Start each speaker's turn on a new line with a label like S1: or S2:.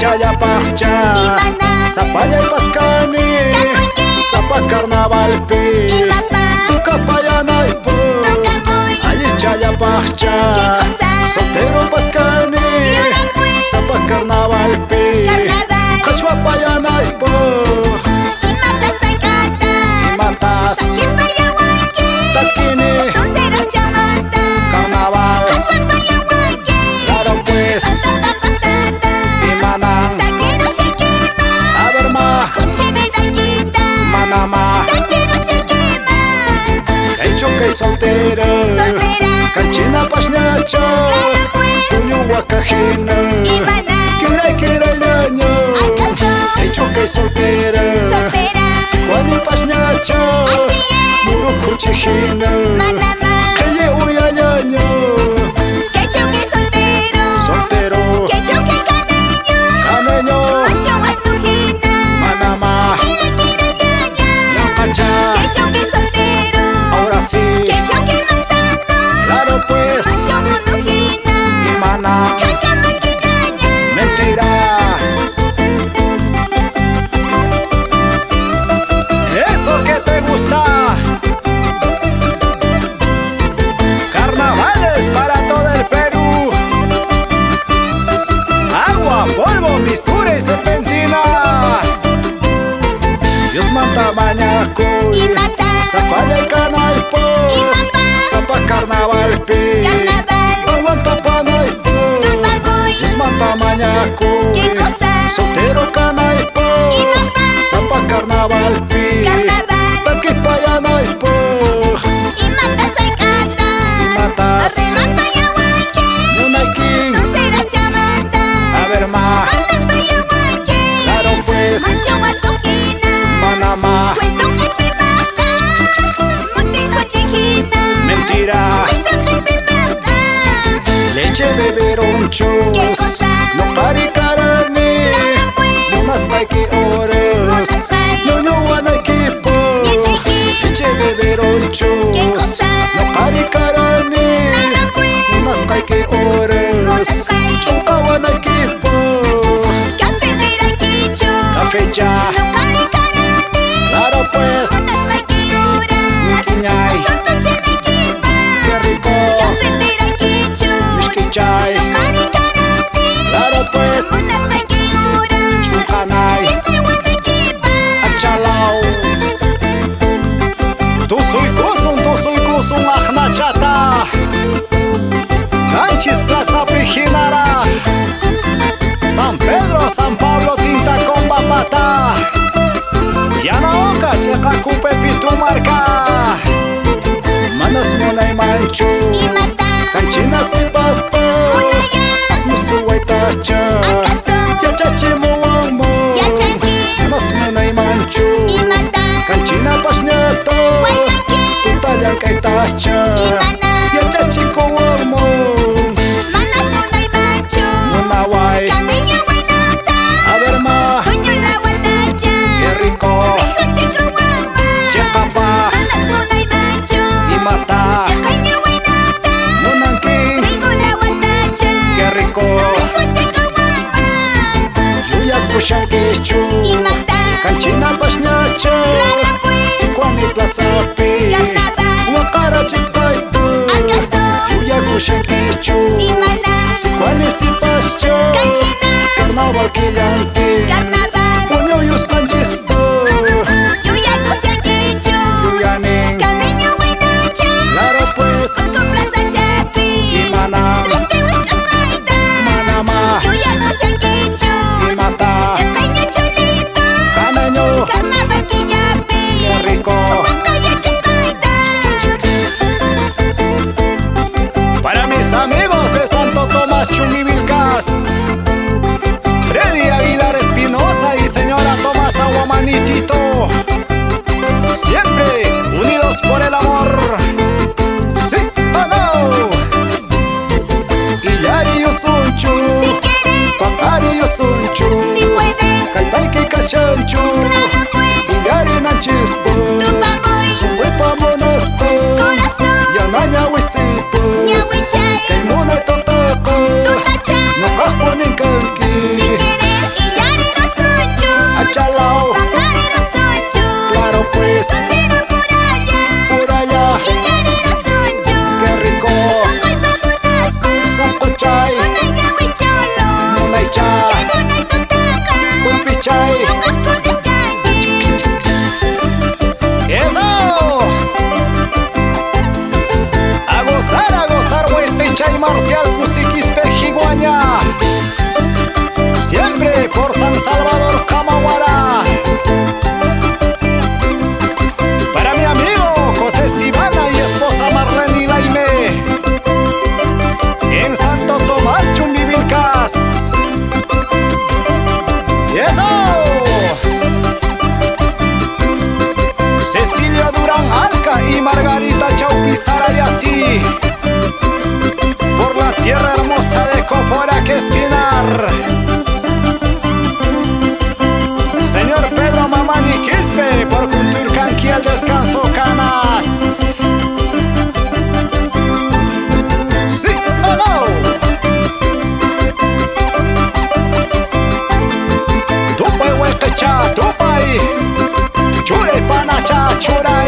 S1: chaya pachcha sapaya paskani sapa carnaval pi tuka payanay po ali chaya pachcha soltero paskani sapa carnaval pi kashwa payanay po matas takini carnaval claro pues imanang a ver ma manama hecho que soltera canchina pasñacha tuño wakajina kira ñaño hecho que soltera sikuani pasñacha muro kuchijina calle uyañaño ahora sí, claro pues, Imana, mentira. Eso que te gusta, carnavales para todo el Perú, agua, polvo, mistura y serpentina. Dios manda mañaco sapaya y canaipo sapa carnaval pi aguanto panaipo Dios manda mañaco soltero canaipo sapa carnaval pi taki payanaipo matas munaikin a ver ma claro pues manama mentira leche beberonchos no caricarane unas baiki horas no van equipo leche beberonchos no caricarane unas baiki horas chunka van equipo café ya claro pues Ñay, qué rico, Mishkichay, claro pues, Chukanay, Achalao, tu soy kusum, achnachata, Canchis Plaza Pijinara, San Pedro, San Pablo, Tinta Comba Pata, Yanaoka, Checa Cupe Pitu Marca. Manas monay manchu canchina si pasto asno suwaitacha yachachi muamo manas monay manchu canchina pasñato tutayan kaitacha yachachi kuamo munaway a ver ma qué rico chekapa mata Munanki qué rico Yuya kushankichu Canchina pasñacha Sikuani plaza pi Wakara chiskaito Yuya kushankichu Sikuani si pascha Carnaval killanti Puño yus panchisto Yuyaning claro pues, Imana, Manama, Imata, Canaño, qué rico. Para mis amigos de Santo Tomás Chumivilcas, Freddy Aguilar Espinosa y señora Tomás Aguamanitito, siempre unidos por el amor. Papari yo sunchu,
S2: si puedes,
S1: Calpaique cachanchu, Ingari nanchispo, Sungwepa monaspo, Yananya wisipos, Kaimuna totako, Nakajuanin kanki, tierra hermosa de Copora que Espinar. Señor Pedro Mamani Quispe, por Culturcanqui el descanso canas. Sí o no. Tupay huequecha, tupay. Churay panacha, churay.